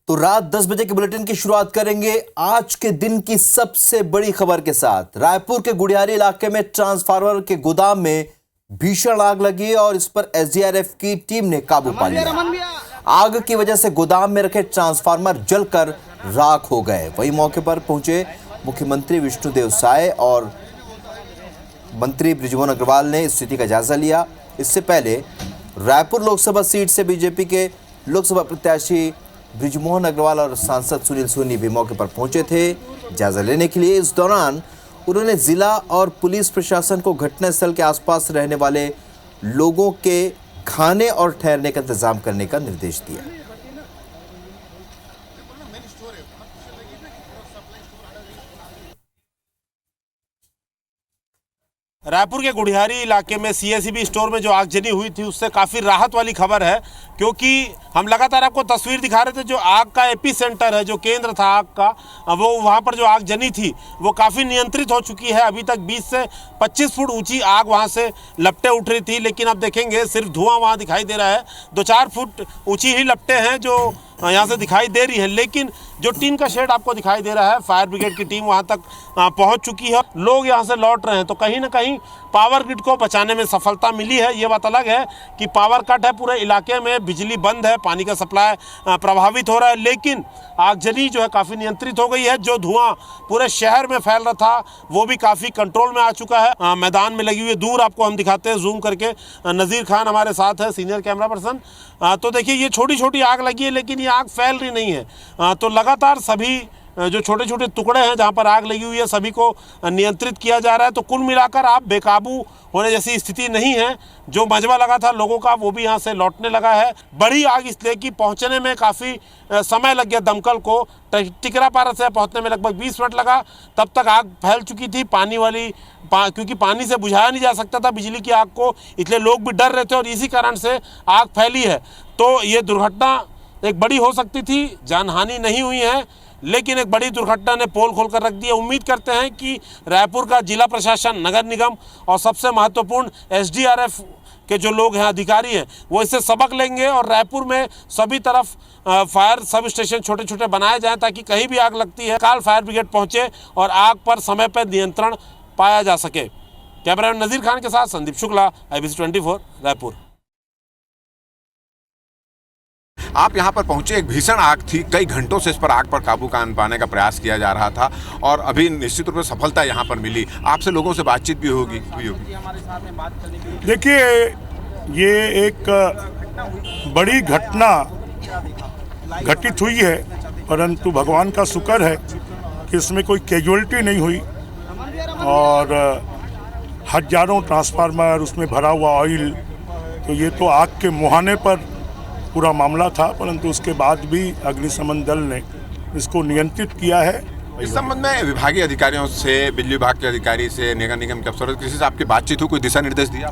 तो रात 10 बजे के बुलेटिन की शुरुआत करेंगे आज के दिन की सबसे बड़ी खबर के साथ। रायपुर के गुड़ियारी इलाके में ट्रांसफार्मर के गोदाम में भीषण आग लगी और इस पर एसडीआरएफ की टीम ने काबू पा लिया। आग की वजह से गोदाम में रखे ट्रांसफार्मर जलकर राख हो गए। वहीं मौके पर पहुंचे मुख्यमंत्री विष्णुदेव साय और मंत्री बृजमोहन अग्रवाल ने स्थिति का जायजा लिया। इससे पहले रायपुर लोकसभा सीट से बीजेपी के लोकसभा प्रत्याशी बृजमोहन अग्रवाल और सांसद सुनील सोनी भी मौके पर पहुंचे थे जायजा लेने के लिए। इस दौरान उन्होंने जिला और पुलिस प्रशासन को घटनास्थल के आसपास रहने वाले लोगों के खाने और ठहरने का इंतजाम करने का निर्देश दिया। रायपुर के गुड़ियारी इलाके में सीएसईबी स्टोर में जो आगजनी हुई थी उससे काफ़ी राहत वाली खबर है, क्योंकि हम लगातार आपको तस्वीर दिखा रहे थे। जो आग का एपी सेंटर है, जो केंद्र था आग का, वो वहाँ पर जो आगजनी थी वो काफ़ी नियंत्रित हो चुकी है। अभी तक 20 से 25 फुट ऊंची आग वहाँ से लपटें उठ रही थी, लेकिन अब देखेंगे सिर्फ धुआं वहाँ दिखाई दे रहा है। 2-4 फुट ऊंची ही लपटें हैं जो यहाँ से दिखाई दे रही है, लेकिन जो टीन का शेड आपको दिखाई दे रहा है, फायर ब्रिगेड की टीम वहाँ तक पहुँच चुकी है। लोग यहाँ से लौट रहे हैं, तो कहीं ना कहीं पावर ग्रिड को बचाने में सफलता मिली है। ये बात अलग है कि पावर कट है, पूरे इलाके में बिजली बंद है, पानी का सप्लाई प्रभावित हो रहा है, लेकिन आगजनी जो है काफ़ी नियंत्रित हो गई है। जो धुआं पूरे शहर में फैल रहा था वो भी काफ़ी कंट्रोल में आ चुका है। मैदान में लगी हुई दूर आपको हम दिखाते हैं जूम करके। नज़ीर खान हमारे साथ है, सीनियर कैमरा पर्सन। तो देखिए ये छोटी छोटी आग लगी है, लेकिन ये आग फैल रही नहीं है। तो लगातार सभी जो छोटे छोटे टुकड़े हैं जहां पर आग लगी हुई है सभी को नियंत्रित किया जा रहा है। तो कुल मिलाकर आप बेकाबू होने जैसी स्थिति नहीं है। जो मजबा लगा था लोगों का वो भी यहां से लौटने लगा है। बड़ी आग इसलिए कि पहुंचने में काफ़ी समय लग गया दमकल को। टिकरापारा से पहुंचने में लगभग 20 मिनट लगा, तब तक आग फैल चुकी थी। पानी वाली क्योंकि पानी से बुझाया नहीं जा सकता था बिजली की आग को, इसलिए लोग भी डर रहे थे और इसी कारण से आग फैली है। तो ये दुर्घटना एक बड़ी हो सकती थी, जानहानि नहीं हुई है, लेकिन एक बड़ी दुर्घटना ने पोल खोल कर रख दिया। उम्मीद करते हैं कि रायपुर का जिला प्रशासन, नगर निगम और सबसे महत्वपूर्ण एसडीआरएफ के जो लोग हैं, अधिकारी हैं, वो इससे सबक लेंगे और रायपुर में सभी तरफ फायर सब स्टेशन छोटे छोटे बनाए जाएं, ताकि कहीं भी आग लगती है काल फायर ब्रिगेड पहुंचे और आग पर समय पर नियंत्रण पाया जा सके। कैमरामैन नज़ीर खान के साथ संदीप शुक्ला, IBC 24 रायपुर। आप यहाँ पर पहुंचे, एक भीषण आग थी, कई घंटों से इस पर आग पर काबू पाने का प्रयास किया जा रहा था और अभी निश्चित रूप से सफलता यहाँ पर मिली। आपसे लोगों से बातचीत भी हुई होगी। देखिए ये एक बड़ी घटना घटित हुई है, परंतु भगवान का शुक्र है कि इसमें कोई कैजुअलिटी नहीं हुई और हजारों ट्रांसफार्मर, उसमें भरा हुआ ऑयल, तो ये तो आग के मुहाने पर पूरा मामला था, परंतु उसके बाद भी अग्निशमन दल ने इसको नियंत्रित किया है। इस संबंध में विभागीय अधिकारियों से, बिजली विभाग के अधिकारी से, नगर निगम के अफसरों किसी से आपकी बातचीत हुई, कोई दिशा निर्देश दिया?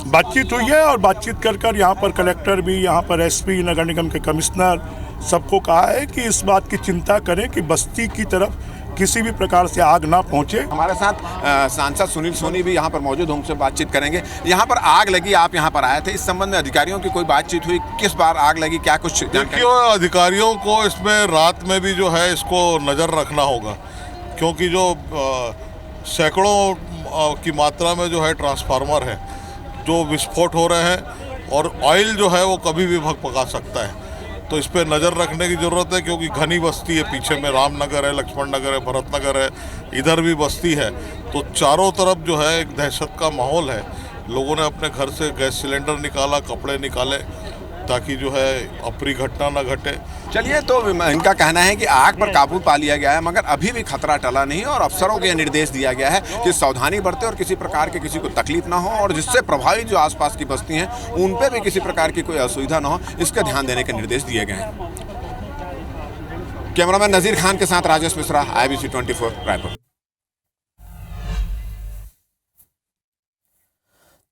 बातचीत हुई है और बातचीत कर यहाँ पर कलेक्टर भी, यहाँ पर एसपी, नगर निगम के कमिश्नर, सबको कहा है कि इस बात की चिंता करें कि बस्ती की तरफ किसी भी प्रकार से आग ना पहुंचे। हमारे साथ सांसद सुनील सोनी भी यहाँ पर मौजूद हैं, उनसे बातचीत करेंगे। यहाँ पर आग लगी, आप यहाँ पर आए थे, इस संबंध में अधिकारियों की कोई बातचीत हुई? किस बार आग लगी, क्या कुछ देखिए, अधिकारियों को इसमें रात में भी जो है इसको नज़र रखना होगा, क्योंकि जो सैकड़ों की मात्रा में जो है ट्रांसफार्मर है जो विस्फोट हो रहे हैं और ऑयल जो है वो कभी भी भगभगा सकता है। तो इस पर नज़र रखने की ज़रूरत है, क्योंकि घनी बस्ती है, पीछे में रामनगर है, लक्ष्मण नगर है, भरत नगर है, इधर भी बस्ती है। तो चारों तरफ जो है एक दहशत का माहौल है। लोगों ने अपने घर से गैस सिलेंडर निकाला, कपड़े निकाले, ताकि जो है अप्रिय घटना न घटे। चलिए, तो इनका कहना है कि आग पर काबू पा लिया गया है, मगर अभी भी खतरा टला नहीं और अफसरों को यह निर्देश दिया गया है कि सावधानी बरतें और किसी प्रकार के किसी को तकलीफ ना हो और जिससे प्रभावित जो आसपास की बस्ती हैं उन पर भी किसी प्रकार की कोई असुविधा ना हो, इसका ध्यान देने के निर्देश दिए गए हैं। कैमरामैन नज़ीर खान के साथ राजेश मिश्रा, IBC 24 रायपुर।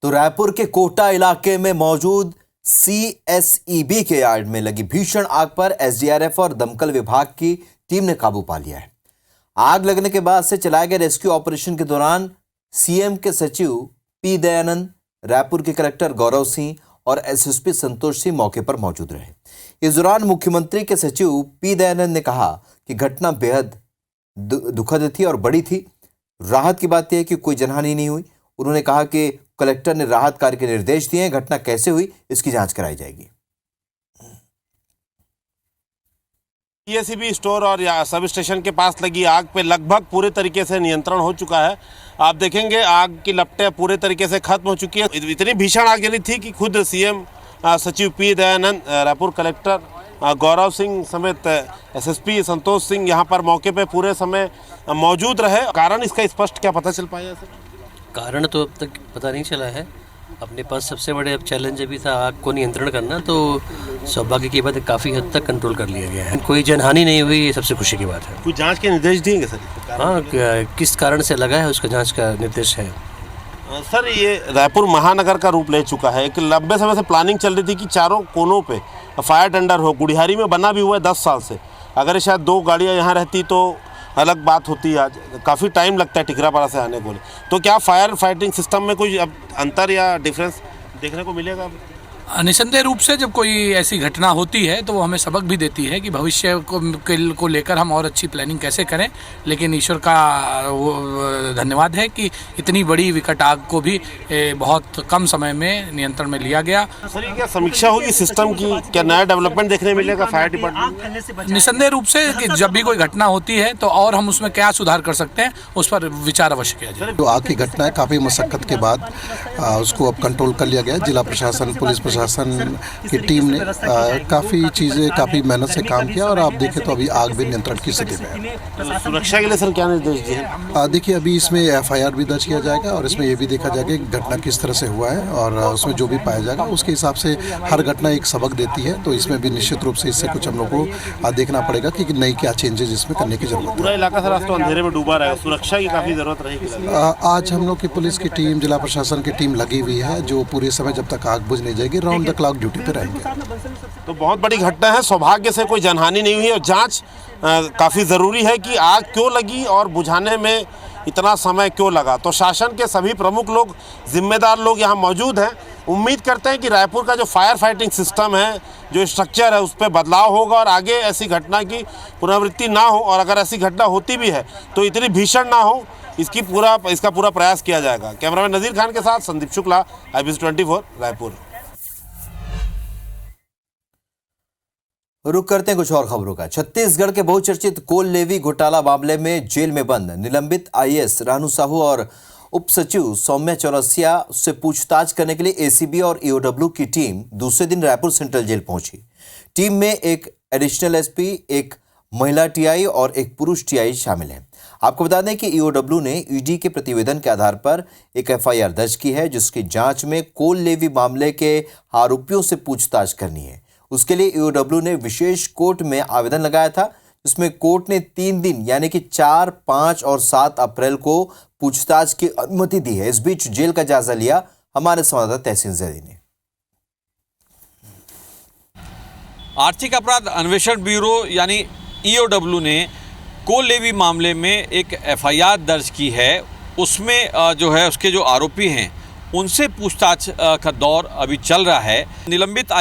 तो रायपुर के कोटा इलाके में मौजूद CSEB के यार्ड में लगी भीषण आग पर एसडीआरएफ और दमकल विभाग की टीम ने काबू पा लिया है। आग लगने के बाद से चलाए गए रेस्क्यू ऑपरेशन के दौरान सीएम के सचिव P दयानंद, रायपुर के कलेक्टर गौरव सिंह और एसएसपी संतोष सिंह मौके पर मौजूद रहे। इस दौरान मुख्यमंत्री के सचिव पी दयानंद ने कहा कि घटना बेहद दुखद थी और बड़ी थी। राहत की बात यह है कि कोई जनहानि नहीं हुई। उन्होंने कहा कि कलेक्टर ने राहत कार्य के निर्देश दिए हैं। घटना कैसे हुई इसकी जांच कराई जाएगी। सीएसबी स्टोर और सब स्टेशन के पास लगी आग पे लगभग पूरे तरीके से नियंत्रण हो चुका है। आप देखेंगे आग की लपटें पूरे तरीके से खत्म हो चुकी है। इतनी भीषण आग जली थी कि खुद सीएम सचिव पी दयानंद, रायपुर कलेक्टर गौरव सिंह समेत एसएसपी संतोष सिंह यहाँ पर मौके पे पूरे समय मौजूद रहे। कारण इसका स्पष्ट क्या पता चल पाया सर? कारण तो अब तक पता नहीं चला है। अपने पास सबसे बड़े अब चैलेंज अभी था आग को नियंत्रण करना, तो सौभाग्य की बात है काफ़ी हद तक कंट्रोल कर लिया गया है। कोई जनहानि नहीं हुई, ये सबसे खुशी की बात है। कुछ जांच के निर्देश दिएंगे सर? हाँ, किस कारण से लगा है उसका जांच का निर्देश है। सर, ये रायपुर महानगर का रूप ले चुका है। एक लंबे समय से प्लानिंग चल रही थी कि चारों कोनों पे फायर टेंडर हो। गुड़ियारी में बना भी हुआ है 10 साल से। अगर शायद 2 गाड़ियाँ यहाँ रहती तो अलग बात होती है। आज काफ़ी टाइम लगता है टिकरापारा से आने को। तो क्या फायर फाइटिंग सिस्टम में कोई अब अंतर या डिफरेंस देखने को मिलेगा? निसंदेह रूप से जब कोई ऐसी घटना होती है तो वो हमें सबक भी देती है कि भविष्य को लेकर हम और अच्छी प्लानिंग कैसे करें। लेकिन ईश्वर का वो धन्यवाद है कि इतनी बड़ी विकट आग को भी बहुत कम समय में नियंत्रण में लिया गया। सर, ये क्या समीक्षा होगी सिस्टम की? क्या नया डेवलपमेंट देखने मिलेगा फायर डिपार्टमेंट? निसंदेह रूप से कि जब भी कोई घटना होती है तो और हम उसमें क्या सुधार कर सकते हैं उस पर विचार अवश्य किया जाए। तो आग की घटना है, काफ़ी मशक्कत के बाद उसको अब कंट्रोल कर लिया गया। जिला प्रशासन, पुलिस प्रशासन की टीम ने काफ़ी चीज़ें, काफ़ी मेहनत से काम किया और आप देखें तो अभी आग भी नियंत्रण की स्थिति में है। तो सुरक्षा के लिए सर क्या निर्देश दिए हैं? देखिए, अभी इसमें एफआईआर भी दर्ज किया जाएगा और इसमें ये भी देखा जाएगा कि घटना किस तरह से हुआ है और उसमें जो भी पाया जाएगा उसके हिसाब से हर घटना एक सबक देती है। तो इसमें भी निश्चित रूप से इससे कुछ हम लोग को देखना पड़ेगा कि नई क्या चेंजेस इसमें करने की जरूरत है। पूरा इलाका सर आज तो अंधेरे में डूबा रहेगा, सुरक्षा की काफ़ी ज़रूरत रहेगी। आज हम लोग की पुलिस की टीम, जिला प्रशासन की टीम लगी हुई है जो पूरे समय जब तक आग बुझ नहीं जाएगी राउंड द क्लॉक ड्यूटी पे रहेंगे। तो बहुत बड़ी घटना है। सौभाग्य से कोई जनहानि नहीं हुई और जांच काफ़ी ज़रूरी है कि आग क्यों लगी और बुझाने में इतना समय क्यों लगा। तो शासन के सभी प्रमुख लोग, जिम्मेदार लोग यहाँ मौजूद हैं। उम्मीद करते हैं कि रायपुर का जो फायर फाइटिंग सिस्टम है, जो स्ट्रक्चर है, उस पर बदलाव होगा और आगे ऐसी घटना की पुनरावृत्ति ना हो। और अगर ऐसी घटना होती भी है तो इतनी भीषण ना हो, इसका पूरा प्रयास किया जाएगा। कैमरामैन नज़ीर खान के साथ संदीप शुक्ला, IBC 24 रायपुर। रुक करते हैं कुछ और खबरों का। छत्तीसगढ़ के बहुचर्चित कोल लेवी घोटाला मामले में जेल में बंद निलंबित IAS रानू साहू और उप सचिव सौम्या चौरसिया से पूछताछ करने के लिए ACB और EOW की टीम दूसरे दिन रायपुर सेंट्रल जेल पहुंची। टीम में एक एडिशनल SP, एक महिला TI और एक पुरुष TI शामिल हैं। आपको बता दें कि EOW ने ED के प्रतिवेदन के आधार पर एक FIR दर्ज की है, जिसकी जांच में कोल लेवी मामले के आरोपियों से पूछताछ करनी है। उसके लिए EOW ने विशेष कोर्ट में आवेदन लगाया था, जिसमें कोर्ट ने 3 दिन यानी कि 4, 5 और 7 अप्रैल को पूछताछ की अनुमति दी है। इस बीच जेल का जायजा लिया हमारे संवाददाता तहसीन जैदी ने। आर्थिक अपराध अन्वेषण ब्यूरो यानी EOW ने कोल लेवी मामले में एक FIR दर्ज की है। उसमें जो है उसके जो आरोपी हैं उनसे पूछताछ का दौर अभी चल रहा है। निलंबित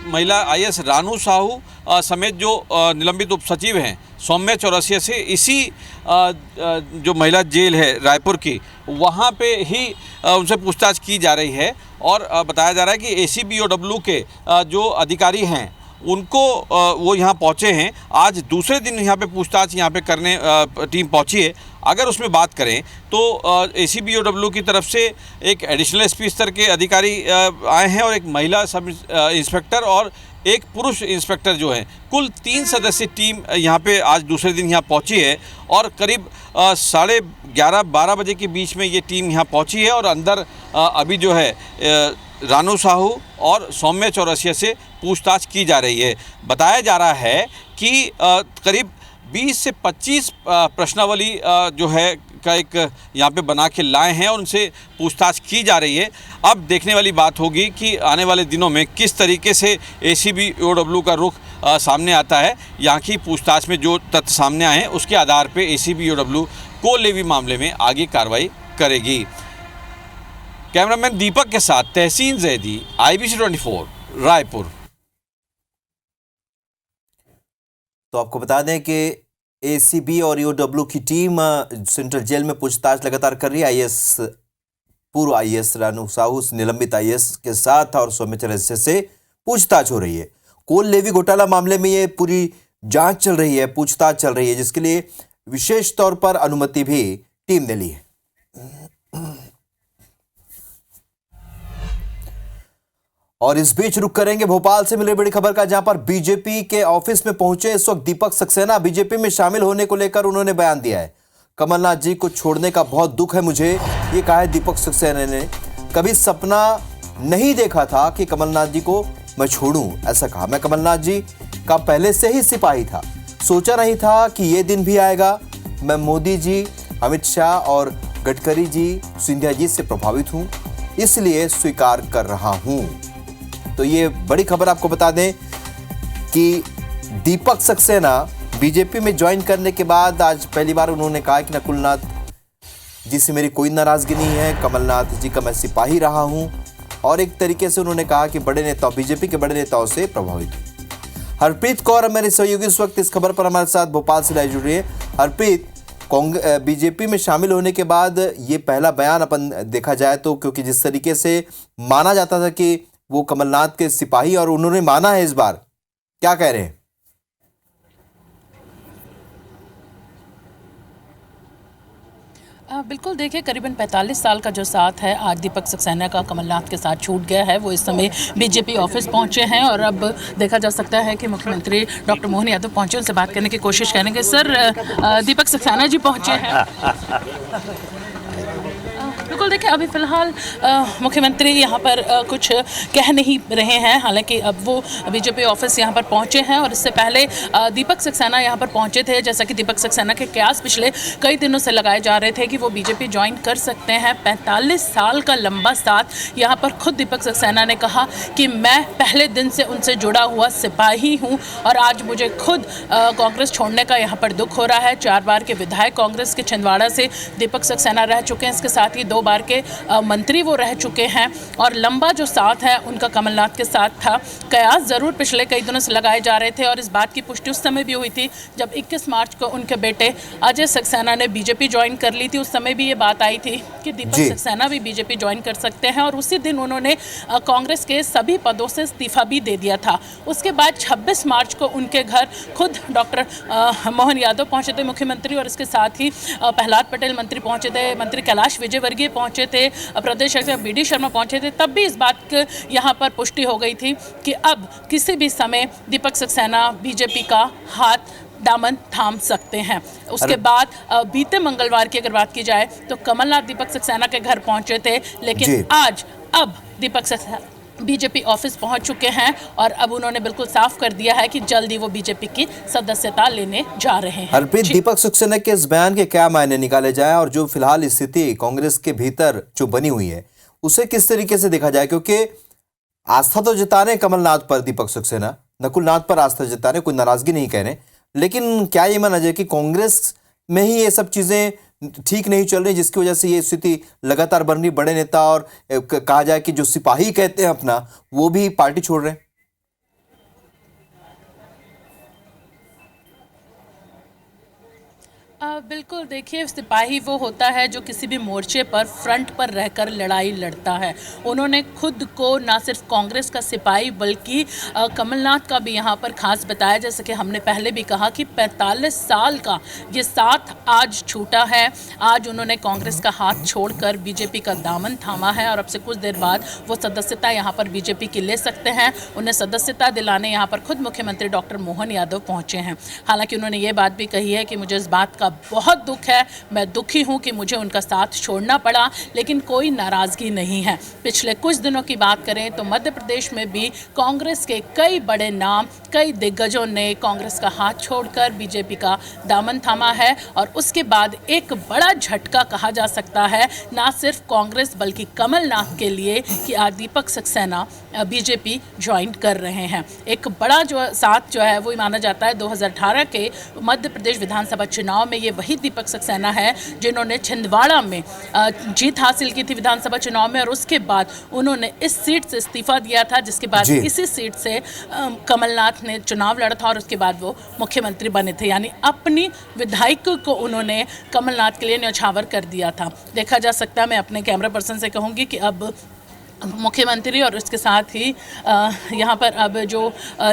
महिला IAS रानू साहू समेत जो निलंबित उप सचिव हैं सौम्या चौरसिया से इसी जो महिला जेल है रायपुर की, वहाँ पे ही उनसे पूछताछ की जा रही है। और बताया जा रहा है कि ACB EOW के जो अधिकारी हैं उनको वो यहाँ पहुँचे हैं। आज दूसरे दिन यहाँ पे पूछताछ यहाँ पे करने टीम पहुँची है। अगर उसमें बात करें तो ACB EOW की तरफ से एक एडिशनल SP स्तर के अधिकारी आए हैं और एक महिला सब इंस्पेक्टर और एक पुरुष इंस्पेक्टर जो हैं। कुल 3 सदस्यीय टीम यहाँ पे आज दूसरे दिन यहाँ पहुँची है और करीब 11:30-12 बजे के बीच में ये टीम यहाँ पहुँची है। और अंदर अभी जो है रानू साहू और सौम्या चौरसिया से पूछताछ की जा रही है। बताया जा रहा है कि करीब 20 से 25 प्रश्नावली जो है का एक यहाँ पे बना के लाए हैं और उनसे पूछताछ की जा रही है। अब देखने वाली बात होगी कि आने वाले दिनों में किस तरीके से ACB EOW का रुख सामने आता है। यहाँ की पूछताछ में जो तथ्य सामने आए हैं उसके आधार पे ACB EOW कोल लेवी मामले में आगे कार्रवाई करेगी। कैमरामैन दीपक के साथ तहसीन जैदी, IBC 24 रायपुर। तो आपको बता दें कि एसीबी और ईओडब्ल्यू की टीम सेंट्रल जेल में पूछताछ लगातार कर रही है। पूर्व आईएएस रानू साहू निलंबित आईएएस के साथ और सौम्य रहस्य से पूछताछ हो रही है। कोल लेवी घोटाला मामले में ये पूरी जांच चल रही है, पूछताछ चल रही है, जिसके लिए विशेष तौर पर अनुमति भी टीम ने ली है। और इस बीच रुक करेंगे भोपाल से मिली बड़ी खबर का, जहां पर बीजेपी के ऑफिस में पहुंचे इस वक्त दीपक सक्सेना। बीजेपी में शामिल होने को लेकर उन्होंने बयान दिया है। कमलनाथ जी को छोड़ने का बहुत दुख है मुझे, ये कहा है दीपक सक्सेना ने। कभी सपना नहीं देखा था कि कमलनाथ जी को मैं छोड़ूं, ऐसा कहा। मैं कमलनाथ जी का पहले से ही सिपाही था, सोचा नहीं था कि ये दिन भी आएगा। मैं मोदी जी, अमित शाह और गडकरी जी, सिंधिया जी से प्रभावित हूं, इसलिए स्वीकार कर रहा हूं। तो ये बड़ी खबर आपको बता दें कि दीपक सक्सेना बीजेपी में ज्वाइन करने के बाद आज पहली बार उन्होंने कहा कि नकुलनाथ जी से मेरी कोई नाराजगी नहीं है, कमलनाथ जी का मैं सिपाही रहा हूं। और एक तरीके से उन्होंने कहा कि बड़े नेताओं, बीजेपी के बड़े नेताओं से प्रभावित हूं। हरप्रीत कौर मेरे सहयोगी इस वक्त इस खबर पर हमारे साथ भोपाल से लाइव जुड़ रही है। हरप्रीत, बीजेपी में शामिल होने के बाद ये पहला बयान अपन देखा जाए तो, क्योंकि जिस तरीके से माना जाता था कि वो कमलनाथ के सिपाही, और उन्होंने माना है इस बार, क्या कह रहे हैं? बिल्कुल, देखिए करीबन 45 साल का जो साथ है आज दीपक सक्सेना का कमलनाथ के साथ छूट गया है। वो इस समय बीजेपी ऑफिस पहुंचे हैं और अब देखा जा सकता है कि मुख्यमंत्री डॉक्टर मोहन यादव पहुंचे, उनसे बात करने की कोशिश करेंगे। सर, दीपक सक्सेना जी पहुंचे हैं। बिल्कुल, देखिए अभी फ़िलहाल मुख्यमंत्री यहाँ पर कुछ कह नहीं रहे हैं। हालांकि अब वो बीजेपी ऑफिस यहाँ पर पहुँचे हैं और इससे पहले दीपक सक्सेना यहाँ पर पहुँचे थे। जैसा कि दीपक सक्सेना के कयास पिछले कई दिनों से लगाए जा रहे थे कि वो बीजेपी ज्वाइन कर सकते हैं। 45 साल का लंबा साथ, यहाँ पर खुद दीपक सक्सेना ने कहा कि मैं पहले दिन से उनसे जुड़ा हुआ सिपाही हूँ और आज मुझे खुद कांग्रेस छोड़ने का यहाँ पर दुख हो रहा है। 4 बार के विधायक कांग्रेस के छिंदवाड़ा से दीपक सक्सेना रह चुके हैं, इसके साथ ही 2 बार के मंत्री वो रह चुके हैं और लंबा जो साथ है उनका कमलनाथ के साथ था। कयास ज़रूर पिछले कई दिनों से लगाए जा रहे थे और इस बात की पुष्टि उस समय भी हुई थी जब 21 मार्च को उनके बेटे अजय सक्सेना ने बीजेपी ज्वाइन कर ली थी। उस समय भी ये बात आई थी कि दीपक सक्सेना भी बीजेपी ज्वाइन कर सकते हैं और उसी दिन उन्होंने कांग्रेस के सभी पदों से इस्तीफा भी दे दिया था। उसके बाद 26 मार्च को उनके घर खुद डॉक्टर मोहन यादव पहुँचे थे मुख्यमंत्री, और इसके साथ ही प्रहलाद पटेल मंत्री पहुँचे थे, मंत्री कैलाश विजयवर्गीय पहुँचे थे, प्रदेश अध्यक्ष बी डी शर्मा पहुंचे थे। तब भी इस बात यहाँ पर पुष्टि हो गई थी कि अब किसी भी समय दीपक सक्सेना बीजेपी का हाथ दामन थाम सकते हैं। उसके बाद बीते मंगलवार की अगर बात की जाए तो कमलनाथ दीपक सक्सेना के घर पहुंचे थे, लेकिन आज अब दीपक सक्सेना बीजेपी ऑफिस पहुंच चुके हैं और अब उन्होंने बिल्कुल साफ कर दिया है कि जल्दी वो बीजेपी की सदस्यता लेने जा रहे हैं। हरप्रीत, दीपक सक्सेना के इस बयान के क्या मायने निकाले जाए और जो फिलहाल स्थिति कांग्रेस के भीतर जो बनी हुई है उसे किस तरीके से देखा जाए? क्योंकि आस्था तो जता रहे कमलनाथ पर दीपक सक्सेना, नकुलनाथ पर आस्था जता रहे, कोई नाराजगी नहीं कह रहे, लेकिन क्या ये माना जाए कि कांग्रेस में ही ये सब चीजें ठीक नहीं चल रही, जिसकी वजह से ये स्थिति लगातार बन रही? बड़े नेता और कहा जाए कि जो सिपाही कहते हैं अपना, वो भी पार्टी छोड़ रहे हैं। बिल्कुल, देखिए सिपाही वो होता है जो किसी भी मोर्चे पर फ्रंट पर रहकर लड़ाई लड़ता है। उन्होंने खुद को ना सिर्फ कांग्रेस का सिपाही बल्कि कमलनाथ का भी यहाँ पर खास बताया। जैसे कि हमने पहले भी कहा कि 45 साल का ये साथ आज छूटा है। आज उन्होंने कांग्रेस का हाथ छोड़कर बीजेपी का दामन थामा है और अब से कुछ देर बाद वो सदस्यता यहाँ पर बीजेपी की ले सकते हैं। उन्हें सदस्यता दिलाने यहाँ पर खुद मुख्यमंत्री डॉक्टर मोहन यादव पहुँचे हैं। हालांकि उन्होंने ये बात भी कही है कि मुझे इस बात का बहुत दुख है, मैं दुखी हूं कि मुझे उनका साथ छोड़ना पड़ा, लेकिन कोई नाराज़गी नहीं है। पिछले कुछ दिनों की बात करें तो मध्य प्रदेश में भी कांग्रेस के कई बड़े नाम, कई दिग्गजों ने कांग्रेस का हाथ छोड़कर बीजेपी का दामन थामा है और उसके बाद एक बड़ा झटका कहा जा सकता है ना सिर्फ कांग्रेस बल्कि कमलनाथ के लिए कि आज दीपक सक्सेना बीजेपी ज्वाइन कर रहे हैं। एक बड़ा जो साथ जो है वो माना जाता है 2018 के मध्य प्रदेश विधानसभा चुनाव में में ये वही दीपक सक्सेना है जिन्होंने छिंदवाड़ा में जीत हासिल की थी विधानसभा चुनाव में, और उसके बाद उन्होंने इस सीट से इस्तीफा दिया था, जिसके बाद इसी सीट से कमलनाथ ने चुनाव लड़ा था और उसके बाद वो मुख्यमंत्री बने थे। यानी अपनी विधायक को उन्होंने कमलनाथ के लिए न्यौछावर कर दिया था। देखा जा सकता है, मैं अपने कैमरा पर्सन से कहूँगी कि अब मुख्यमंत्री और उसके साथ ही यहाँ पर अब जो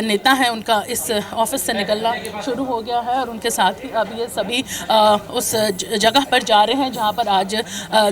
नेता हैं उनका इस ऑफिस से निकलना शुरू हो गया है, और उनके साथ ही अब ये सभी उस जगह पर जा रहे हैं जहाँ पर आज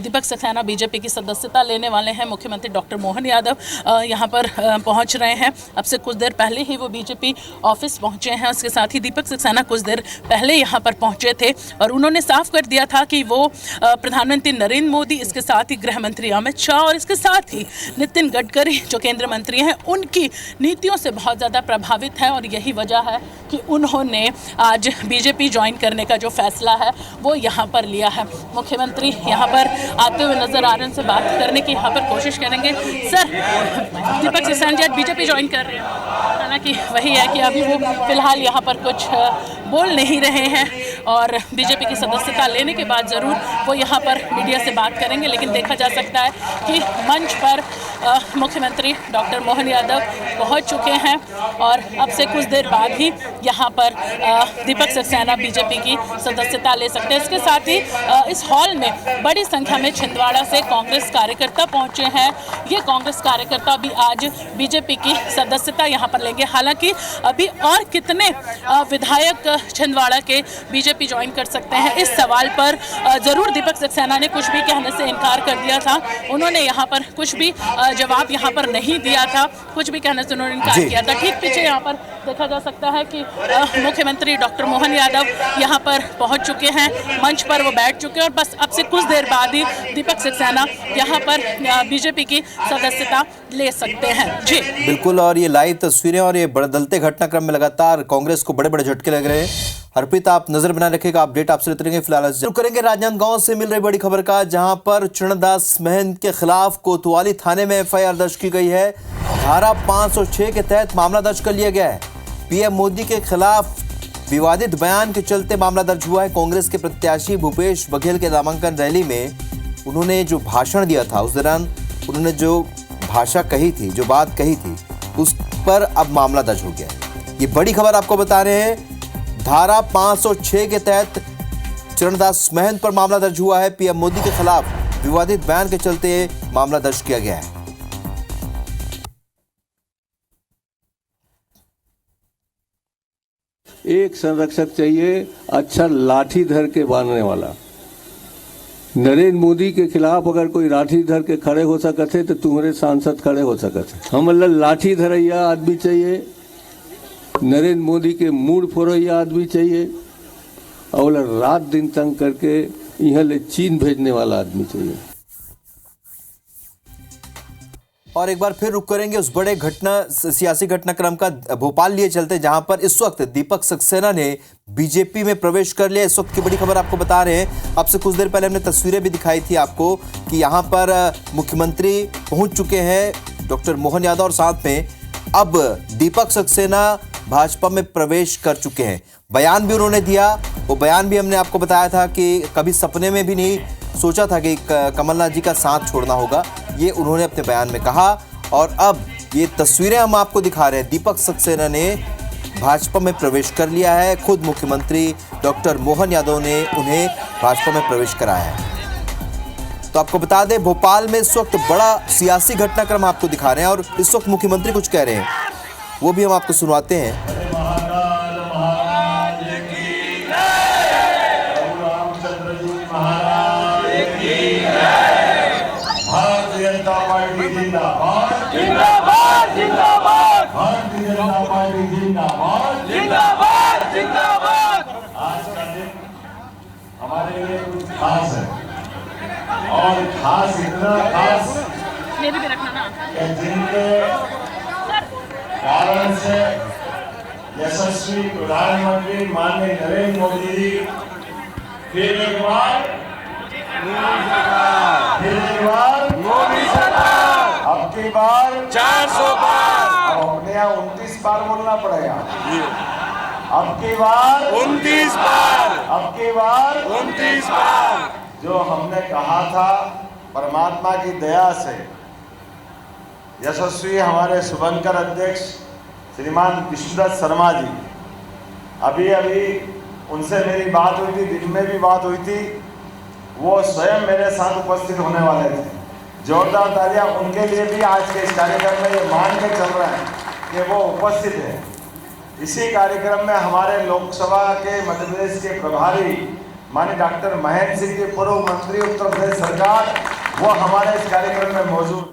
दीपक सक्सेना बीजेपी की सदस्यता लेने वाले हैं। मुख्यमंत्री डॉक्टर मोहन यादव यहाँ पर पहुँच रहे हैं। अब से कुछ देर पहले ही वो बीजेपी ऑफिस पहुँचे हैं। उसके साथ ही दीपक सक्सेना कुछ देर पहले यहाँ पर पहुँचे थे और उन्होंने साफ कर दिया था कि वो प्रधानमंत्री नरेंद्र मोदी, इसके साथ ही गृह मंत्री अमित शाह और इसके साथ ही नितिन गडकरी जो केंद्रीय मंत्री हैं, उनकी नीतियों से बहुत ज़्यादा प्रभावित है, और यही वजह है कि उन्होंने आज बीजेपी ज्वाइन करने का जो फैसला है वो यहाँ पर लिया है। मुख्यमंत्री यहाँ पर आते हुए नजर आ रहे हैं, उनसे बात करने की यहाँ पर कोशिश करेंगे। सर, दीपक सक्सेना जी आज बीजेपी ज्वाइन कर रहे हैं, हालांकि वही है कि अभी वो फिलहाल यहाँ पर कुछ बोल नहीं रहे हैं और बीजेपी की सदस्यता लेने के बाद ज़रूर वो यहाँ पर मीडिया से बात करेंगे। लेकिन देखा जा सकता है कि मंच पर मुख्यमंत्री डॉक्टर मोहन यादव पहुँच चुके हैं और अब से कुछ देर बाद ही यहाँ पर दीपक सक्सेना बीजेपी की सदस्यता ले सकते हैं। इसके साथ ही इस हॉल में बड़ी संख्या में छिंदवाड़ा से कांग्रेस कार्यकर्ता पहुँचे हैं। ये कांग्रेस कार्यकर्ता भी आज बीजेपी की सदस्यता यहाँ पर लेंगे। हालांकि अभी और कितने विधायक छिंदवाड़ा के बीजेपी ज्वाइन कर सकते हैं, इस सवाल पर ज़रूर दीपक सक्सेना ने कुछ भी कहने से इनकार कर दिया था। उन्होंने यहाँ पर कुछ भी जवाब यहाँ पर नहीं दिया था, कुछ भी कहने से उन्होंने इनकार किया था। ठीक पीछे यहाँ पर देखा जा सकता है कि मुख्यमंत्री डॉक्टर मोहन यादव यहाँ पर पहुँच चुके हैं, मंच पर वो बैठ चुके हैं और बस अब से कुछ देर बाद ही दीपक सक्सेना यहाँ पर बीजेपी की सदस्यता ले सकते हैं। जी बिल्कुल, और ये लाइव तस्वीरें और ये बदलते घटनाक्रम में लगातार कांग्रेस को बड़े बड़े झटके लग रहे हैं। हरप्रीत, आप नजर बनाए रखेगा, अपडेट आपसे लेते रहेंगे। फिलहाल शुरू करेंगे राजनांदगांव से मिल रही बड़ी खबर का, जहां पर चरणदास महंत के खिलाफ कोतवाली थाने में एफआईआर दर्ज की गई है। धारा 506 के तहत मामला दर्ज कर लिया गया है। पीएम मोदी के खिलाफ विवादित बयान के चलते मामला दर्ज हुआ है। कांग्रेस के प्रत्याशी भूपेश बघेल के नामांकन रैली में उन्होंने जो भाषण दिया था, उस दौरान उन्होंने जो भाषा कही थी, जो बात कही थी, उस पर अब मामला दर्ज हो गया है। ये बड़ी खबर आपको बता रहे हैं। धारा 506 के तहत चरणदास महंत पर मामला दर्ज हुआ है। पीएम मोदी के खिलाफ विवादित बयान के चलते मामला दर्ज किया गया है। एक संरक्षक चाहिए, अच्छा लाठी धर के बांधने वाला। नरेंद्र मोदी के खिलाफ अगर कोई लाठी धर के खड़े हो सकते तो तुम्हारे सांसद खड़े हो सकते। हम लाठी धरैया आदमी चाहिए, नरेंद्र मोदी के मूड फोरैया आदमी चाहिए, और रात दिन तंग करके यहाँ ले चीन भेजने वाला आदमी चाहिए। और एक बार फिर रुक करेंगे उस बड़े सियासी घटनाक्रम का, भोपाल लिए चलते, जहां पर इस वक्त दीपक सक्सेना ने बीजेपी में प्रवेश कर लिया। इस वक्त की बड़ी खबर आपको बता रहे हैं। अब से कुछ देर पहले हमने तस्वीरें भी दिखाई थी आपको कि यहां पर मुख्यमंत्री पहुंच चुके हैं डॉक्टर मोहन यादव, और साथ में अब दीपक सक्सेना भाजपा में प्रवेश कर चुके हैं। बयान भी उन्होंने दिया, वो बयान भी हमने आपको बताया था कि कभी सपने में भी नहीं सोचा था कि कमलनाथ जी का साथ छोड़ना होगा, ये उन्होंने अपने बयान में कहा। और अब ये तस्वीरें हम आपको दिखा रहे हैं। दीपक सक्सेना ने भाजपा में प्रवेश कर लिया है। खुद मुख्यमंत्री डॉक्टर मोहन यादव ने उन्हें भाजपा में प्रवेश कराया है। तो आपको बता दें, भोपाल में इस वक्त बड़ा सियासी घटनाक्रम आपको दिखा रहे हैं और इस वक्त मुख्यमंत्री कुछ कह रहे हैं, वो भी हम आपको सुनवाते हैं। भारतीय जनता पार्टी जिंदाबाद, जिंदाबाद, जिंदाबाद, भारतीय जनता पार्टी जिंदाबाद, जिंदाबाद, जिंदाबाद। आज का दिन हमारे लिए कुछ खास है, और खास इतना खास कि जिनके कारण से यशस्वी प्रधानमंत्री माननीय नरेंद्र मोदी जी फिर एक बार मोदी सरकार, अब की बार 400 बार, अब अपने यहाँ 29 बार बोलना पड़ेगा। अब की बार 29 बार, अब की बार 29 बार। जो हमने कहा था, परमात्मा की दया से यशस्वी हमारे शुभंकर अध्यक्ष श्रीमान विष्णुदत्त शर्मा जी, अभी उनसे मेरी बात हुई थी, दिन में भी बात हुई थी, वो स्वयं मेरे साथ उपस्थित होने वाले थे। जोरदार तालियां उनके लिए भी आज के इस कार्यक्रम में ये मान के चल रहे हैं कि वो उपस्थित है। इसी कार्यक्रम में हमारे लोकसभा के मध्य प्रदेश के प्रभारी माननीय डॉक्टर महेंद्र सिंह जी, पूर्व मंत्री उत्तर प्रदेश सरकार, वो हमारे इस कार्यक्रम में मौजूद।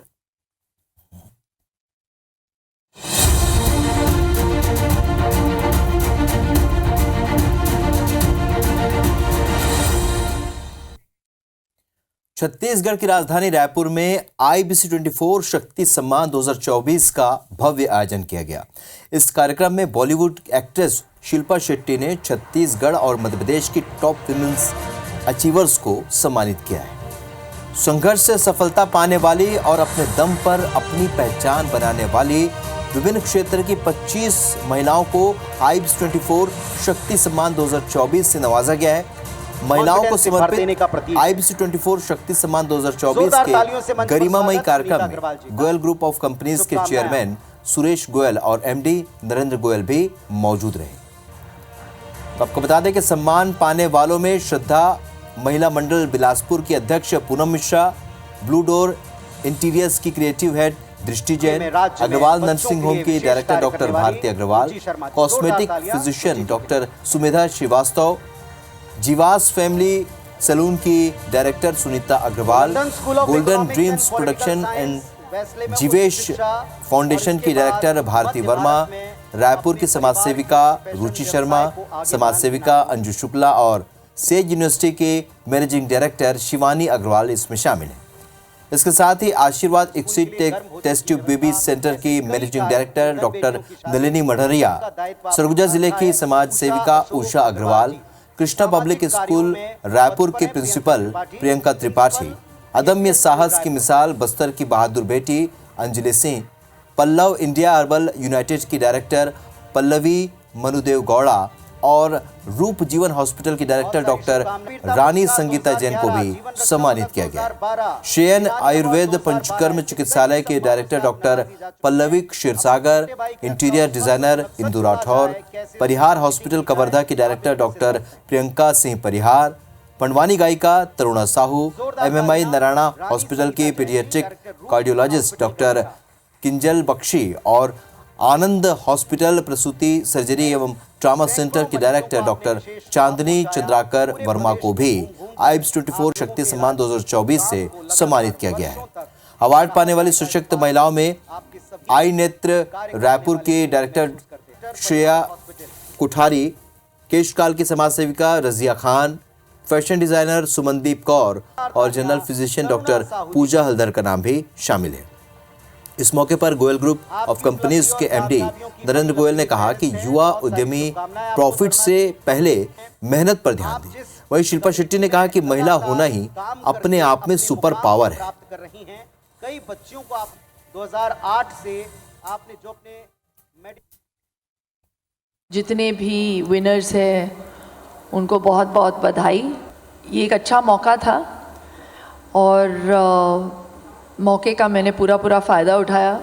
छत्तीसगढ़ की राजधानी रायपुर में IBC 24 शक्ति सम्मान 2024 का भव्य आयोजन किया गया। इस कार्यक्रम में बॉलीवुड एक्ट्रेस शिल्पा शेट्टी ने छत्तीसगढ़ और मध्य प्रदेश की टॉप विमेंस अचीवर्स को सम्मानित किया है। संघर्ष से सफलता पाने वाली और अपने दम पर अपनी पहचान बनाने वाली विभिन्न क्षेत्र की 25 महिलाओं को IBC 24 शक्ति सम्मान 2024 से नवाजा गया है। महिलाओं को समर्पित IBC 24 शक्ति सम्मान 2024 के गरिमामयी कार्यक्रम में गोयल ग्रुप ऑफ कंपनीज के चेयरमैन सुरेश गोयल और MD नरेंद्र गोयल भी मौजूद रहे। तो आपको बता दें कि सम्मान पाने वालों में श्रद्धा महिला मंडल बिलासपुर की अध्यक्ष Poonam Mishra, blue door interiors की creative head Drishti Jain, Agrawal nursing home की director doctor Bharti Agrawal, cosmetic physician doctor Sumedha Srivastava, Jeevas family salon की director Sunita Agrawal, golden dreams production and Jeevesh foundation की डायरेक्टर भारती वर्मा, रायपुर की समाज सेविका रुचि शर्मा, समाज सेविका अंजू शुक्ला और सेज यूनिवर्सिटी के मैनेजिंग डायरेक्टर शिवानी अग्रवाल इसमें शामिल हैं। इसके साथ ही Ashirwad exit test tube baby centre की managing director doctor Nalini Madharia, Surguja जिले की समाज सेविका उषा अग्रवाल, कृष्णा पब्लिक स्कूल रायपुर के प्रिंसिपल प्रियंका त्रिपाठी, अदम्य साहस की मिसाल बस्तर की बहादुर बेटी Anjali Singh, Pallav India urban united की डायरेक्टर पल्लवी मनुदेव गौड़ा और रूप जीवन हॉस्पिटल की डायरेक्टर डॉक्टर रानी संगीता जैन को भी सम्मानित किया गया। शेयन आयुर्वेद पंचकर्म चिकित्सालय के director doctor Pallavi Kshirsagar, interior designer Indu Rathore, Parihar hospital Kawardha की डायरेक्टर डॉक्टर प्रियंका सिंह परिहार, पंडवानी गायिका तरुणा साहू, MMI नारायणा हॉस्पिटल की pediatric cardiologist doctor Kinjal Bakshi और आनंद हॉस्पिटल प्रसूति सर्जरी एवं ट्रामा सेंटर की डायरेक्टर डॉक्टर चांदनी चंद्राकर वर्मा को भी IBC 24 शक्ति सम्मान 2024 से सम्मानित किया गया है। अवार्ड पाने वाली सशक्त महिलाओं में आई नेत्र रायपुर के डायरेक्टर श्रेया कुठारी, केशकाल की समाज सेविका रजिया खान, फैशन डिजाइनर सुमनदीप कौर और जनरल फिजिशियन डॉक्टर पूजा हल्दर का नाम भी शामिल है। इस मौके पर गोयल ग्रुप ऑफ कंपनीज के MD नरेंद्र गोयल ने कहा कि युवा उद्यमी प्रॉफिट से पहले मेहनत पर ध्यान दें। वहीं शिल्पा शेट्टी ने कहा कि महिला होना ही अपने आप में सुपर पावर है। कई बच्चियों को आप 2008 से आपने जो अपने जितने भी विनर्स हैं उनको बहुत बहुत बधाई। ये एक अच्छा मौका था और मौके का मैंने पूरा फ़ायदा उठाया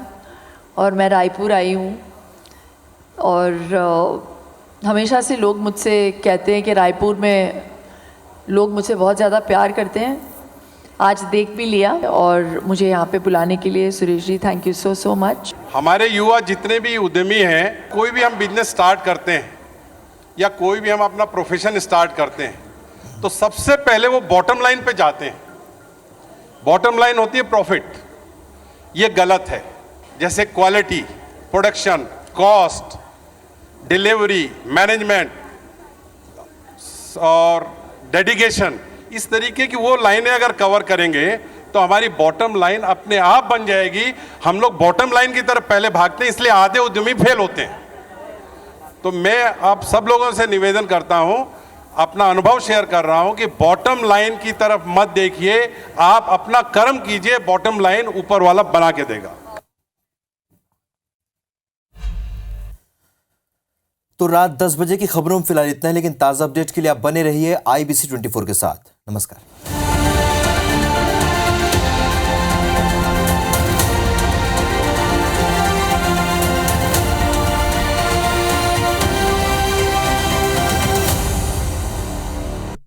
और मैं रायपुर आई हूँ और हमेशा से लोग मुझसे कहते हैं कि रायपुर में लोग मुझसे बहुत ज़्यादा प्यार करते हैं। आज देख भी लिया और मुझे यहाँ पे बुलाने के लिए Suresh ji thank you so much. हमारे युवा जितने भी उद्यमी हैं, कोई भी हम बिजनेस स्टार्ट करते हैं या कोई भी हम अपना प्रोफेशन स्टार्ट करते हैं तो सबसे पहले वो बॉटम लाइन पे जाते हैं। बॉटम लाइन होती है प्रॉफिट। ये गलत है। जैसे quality, production, cost, delivery, management और डेडिकेशन, इस तरीके की वो लाइनें अगर कवर करेंगे तो हमारी बॉटम लाइन अपने आप बन जाएगी। हम लोग बॉटम लाइन की तरफ पहले भागते हैं, इसलिए आधे उद्यमी फेल होते हैं। तो मैं आप सब लोगों से निवेदन करता हूं, अपना अनुभव शेयर कर रहा हूं कि बॉटम लाइन की तरफ मत देखिए, आप अपना कर्म कीजिए, बॉटम लाइन ऊपर वाला बना के देगा। तो रात 10 बजे की खबरों में फिलहाल इतना है, लेकिन ताज़ा अपडेट के लिए आप बने रहिए IBC 24 के साथ। नमस्कार।